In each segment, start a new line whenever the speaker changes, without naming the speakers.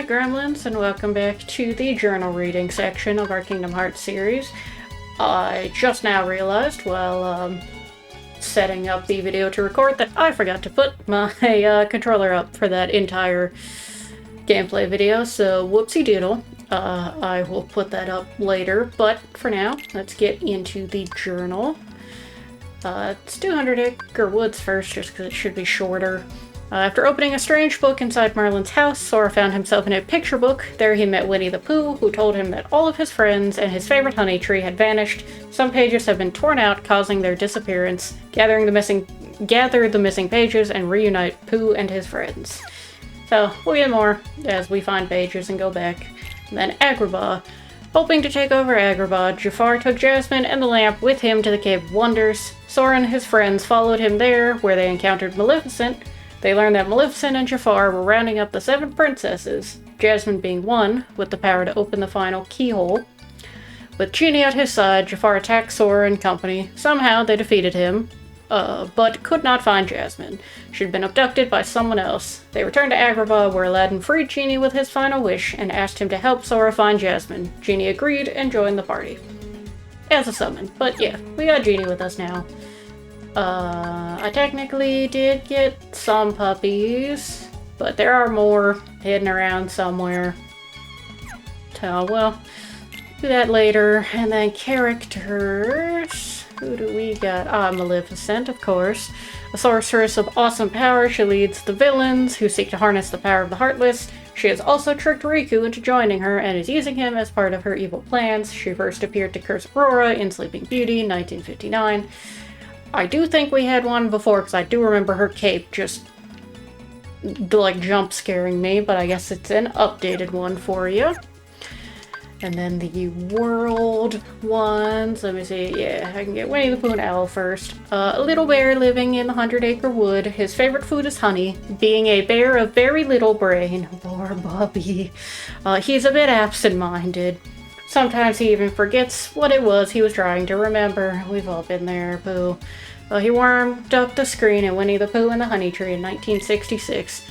Alright, gremlins, and welcome back to the journal reading section of our Kingdom Hearts series. I just now realized while setting up the video to record that I forgot to put my controller up for that entire gameplay video, so whoopsie doodle. I will put that up later, but for now, let's get into the journal. Let's do 100 Acre Woods first, just because it should be shorter. After opening a strange book inside Merlin's house, Sora found himself in a picture book. There he met Winnie the Pooh, who told him that all of his friends and his favorite honey tree had vanished. Some pages have been torn out, causing their disappearance. Gather the missing pages and reunite Pooh and his friends. So, we'll get more as we find pages and go back. And then Agrabah. Hoping to take over Agrabah, Jafar took Jasmine and the lamp with him to the Cave of Wonders. Sora and his friends followed him there, where they encountered Maleficent. They learned that Maleficent and Jafar were rounding up the 7 princesses, Jasmine being one, with the power to open the final keyhole. With Genie at his side, Jafar attacked Sora and company. Somehow they defeated him, but could not find Jasmine. She'd been abducted by someone else. They returned to Agrabah, where Aladdin freed Genie with his final wish and asked him to help Sora find Jasmine. Genie agreed and joined the party. As a summon, but yeah, we got Genie with us now. I technically did get some puppies, but there are more hidden around somewhere. So, well, do that later. And then characters. Who do we got? Maleficent, of course. A sorceress of awesome power, she leads the villains who seek to harness the power of the Heartless. She has also tricked Riku into joining her and is using him as part of her evil plans. She first appeared to curse Aurora in Sleeping Beauty, 1959. I do think we had one before, because I do remember her cape just, like, jump scaring me, but I guess it's an updated one for you. And then the world ones, let me see, yeah, I can get Winnie the Pooh and Owl first. A little bear living in the 100 Acre Wood. His favorite food is honey. Being a bear of very little brain. Poor Bubby. He's a bit absent-minded. Sometimes he even forgets what it was he was trying to remember. We've all been there, Pooh. He warmed up the screen in Winnie the Pooh and the Honey Tree in 1966.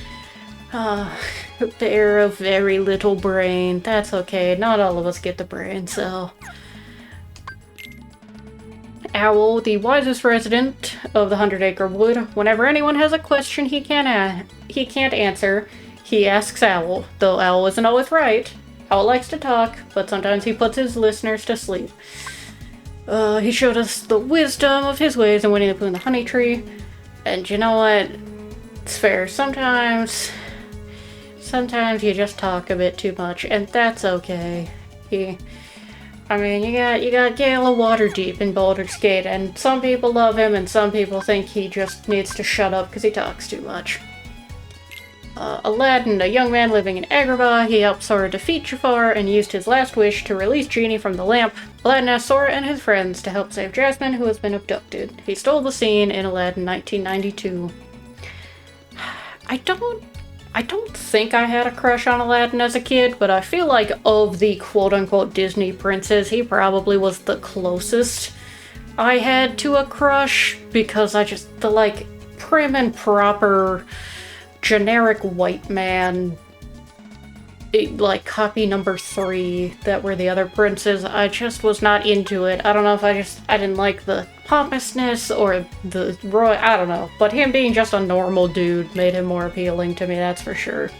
Bear of very little brain. That's okay. Not all of us get the brain, so... Owl, the wisest resident of the 100 Acre Wood. Whenever anyone has a question he can't answer, he asks Owl. Though Owl isn't always right. Owl likes to talk, but sometimes he puts his listeners to sleep. He showed us the wisdom of his ways in Winnie the Pooh and the Honey Tree. And you know what? It's fair. Sometimes you just talk a bit too much, and that's okay. You got Gale of Waterdeep in Baldur's Gate, and some people love him, and some people think he just needs to shut up because he talks too much. Aladdin, a young man living in Agrabah, he helped Sora defeat Jafar and used his last wish to release Genie from the lamp. Aladdin asked Sora and his friends to help save Jasmine, who has been abducted. He stole the scene in Aladdin 1992. I don't think I had a crush on Aladdin as a kid, but I feel like of the quote-unquote Disney princes, he probably was the closest I had to a crush, because the, like, prim and proper... generic white man, like copy number 3 that were the other princes. I just was not into it. I don't know if I didn't like the pompousness or the royal, I don't know. But him being just a normal dude made him more appealing to me, that's for sure.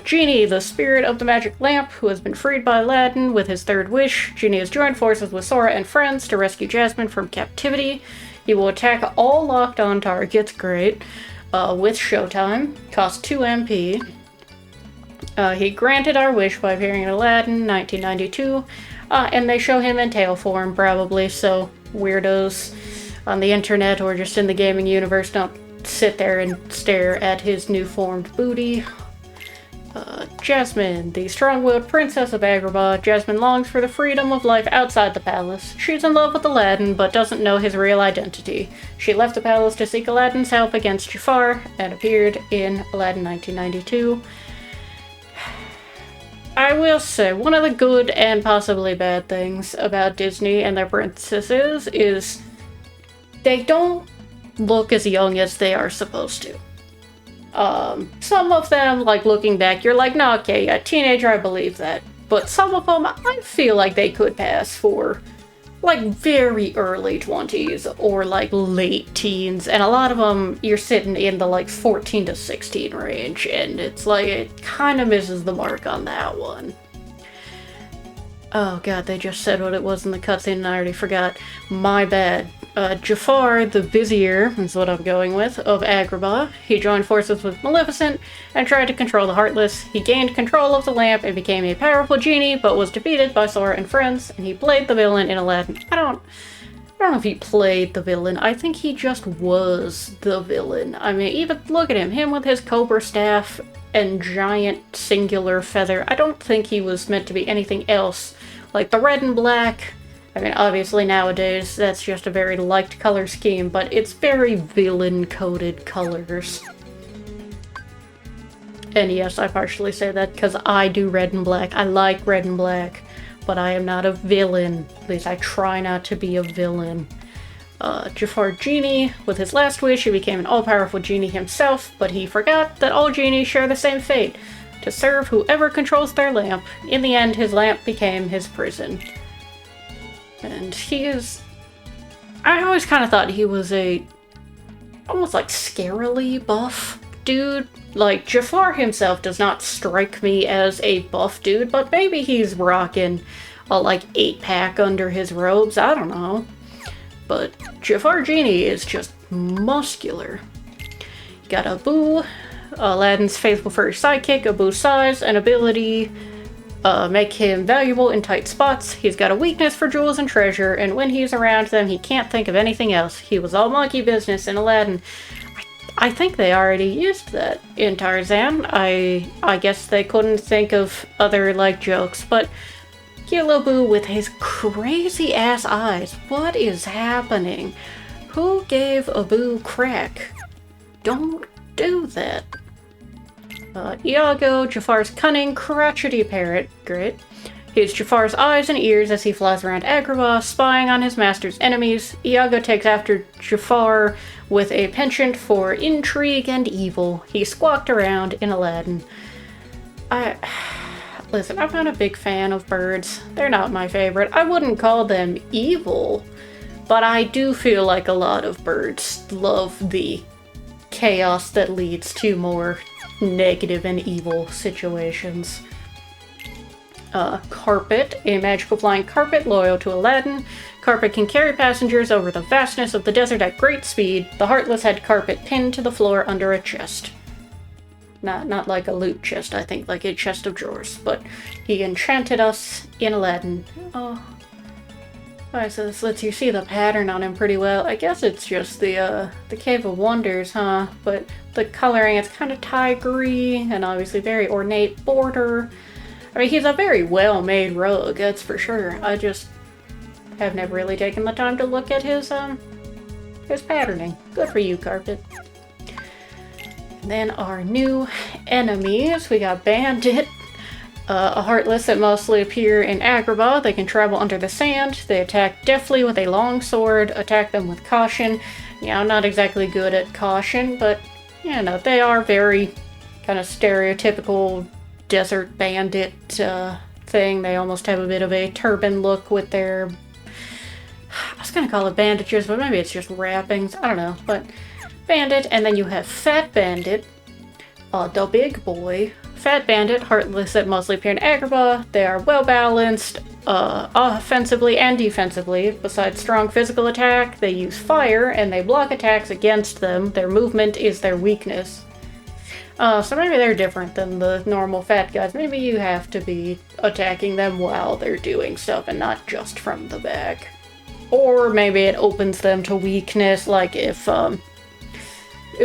Genie, the spirit of the magic lamp, who has been freed by Aladdin with his third wish. Genie has joined forces with Sora and friends to rescue Jasmine from captivity. He will attack all locked-on targets, great. With Showtime, cost 2 MP. He granted our wish by appearing in Aladdin, 1992, and they show him in tail form, probably, so weirdos on the internet or just in the gaming universe don't sit there and stare at his new-formed booty. Jasmine, the strong-willed princess of Agrabah. Jasmine longs for the freedom of life outside the palace. She's in love with Aladdin, but doesn't know his real identity. She left the palace to seek Aladdin's help against Jafar, and appeared in Aladdin 1992. I will say, one of the good and possibly bad things about Disney and their princesses is they don't look as young as they are supposed to. Some of them, like, looking back, you're like, no, okay, yeah, teenager, I believe that. But some of them, I feel like they could pass for, like, very early 20s or, like, late teens. And a lot of them, you're sitting in the, like, 14 to 16 range. And it's like, it kind of misses the mark on that one. Oh god, they just said what it was in the cutscene and I already forgot. My bad. Jafar, the Vizier, is what I'm going with, of Agrabah. He joined forces with Maleficent and tried to control the Heartless. He gained control of the lamp and became a powerful genie, but was defeated by Sora and friends, and he played the villain in Aladdin. I don't know if he played the villain. I think he just was the villain. I mean, even look at him. Him with his cobra staff and giant singular feather. I don't think he was meant to be anything else. Like the red and black, I mean, obviously nowadays that's just a very liked color scheme, but it's very villain-coded colors. And yes, I partially say that because I do red and black. I like red and black, but I am not a villain. At least I try not to be a villain. Jafar Genie, with his last wish, he became an all-powerful genie himself, but he forgot that all genies share the same fate. To serve whoever controls their lamp. In the end, his lamp became his prison. And he is... I always kind of thought he was a... almost like scarily buff dude. Like, Jafar himself does not strike me as a buff dude, but maybe he's rocking a, like, 8-pack under his robes. I don't know. But Jafar Genie is just muscular. You got Abu, Aladdin's faithful furry sidekick. Abu's size and ability make him valuable in tight spots. He's got a weakness for jewels and treasure, and when he's around them, he can't think of anything else. He was all monkey business in Aladdin. I think they already used that in Tarzan. I guess they couldn't think of other, like, jokes, but cute Abu with his crazy-ass eyes. What is happening? Who gave Abu crack? Don't do that. Iago, Jafar's cunning, crotchety parrot. Great. He's Jafar's eyes and ears as he flies around Agrabah, spying on his master's enemies. Iago takes after Jafar with a penchant for intrigue and evil. He squawked around in Aladdin. Listen, I'm not a big fan of birds. They're not my favorite. I wouldn't call them evil, but I do feel like a lot of birds love the chaos that leads to more negative and evil situations. Carpet, a magical flying carpet loyal to Aladdin. Carpet can carry passengers over the vastness of the desert at great speed. The Heartless had Carpet pinned to the floor under a chest. Not like a loot chest, I think, like a chest of drawers. But he enchanted us in Aladdin. Oh. Alright, so this lets you see the pattern on him pretty well. I guess it's just the Cave of Wonders, huh? But the coloring, it's kind of tigery and obviously very ornate border. I mean, he's a very well-made rug, that's for sure. I just have never really taken the time to look at his patterning. Good for you, Carpet. And then our new enemies, we got Bandit. A Heartless that mostly appear in Agrabah. They can travel under the sand. They attack deftly with a long sword. Attack them with caution. Yeah, I'm not exactly good at caution, but, you know, they are very kind of stereotypical desert bandit thing. They almost have a bit of a turban look with their... I was gonna call it bandages, but maybe it's just wrappings. I don't know, but Bandit. And then you have Fat Bandit, the big boy. Fat Bandit, Heartless that mostly appear in Agrabah. They are well balanced, offensively and defensively. Besides strong physical attack, they use fire and they block attacks against them. Their movement is their weakness. So maybe they're different than the normal fat guys. Maybe you have to be attacking them while they're doing stuff and not just from the back. Or maybe it opens them to weakness, like if,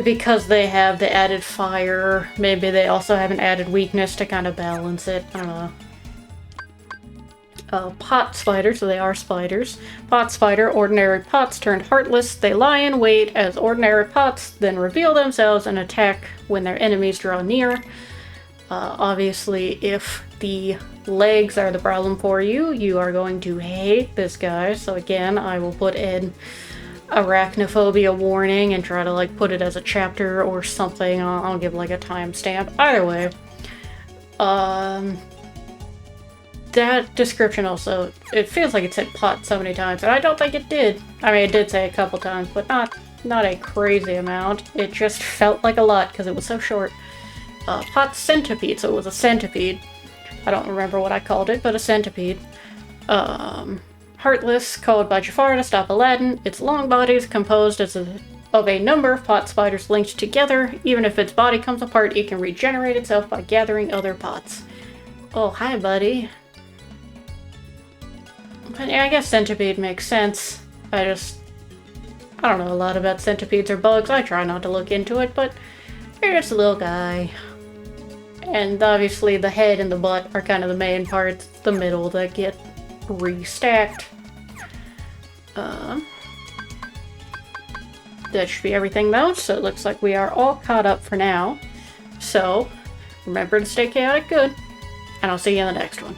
because they have the added fire, maybe they also have an added weakness to kind of balance it. I don't know. Pot Spider, so they are spiders. Pot Spider, ordinary pots turned heartless. They lie in wait as ordinary pots, then reveal themselves and attack when their enemies draw near. Obviously, if the legs are the problem for you, you are going to hate this guy. So again, I will put in arachnophobia warning and try to like put it as a chapter or something. I'll give like a timestamp. Either way, that description also, it feels like it said pot so many times, and I don't think it did. I mean, it did say a couple times, but not a crazy amount. It just felt like a lot because it was so short. Pot centipede, so it was a centipede. I don't remember what I called it, but a centipede. Heartless, called by Jafar to stop Aladdin. Its long body is composed of a number of pot spiders linked together. Even if its body comes apart, it can regenerate itself by gathering other pots. Oh, hi, buddy. But yeah, I guess centipede makes sense. I don't know a lot about centipedes or bugs. I try not to look into it, but they're just a little guy. And obviously the head and the butt are kind of the main parts, the middle that get restacked. That should be everything though, so it looks like we are all caught up for now. So, remember to stay chaotic good, and I'll see you in the next one.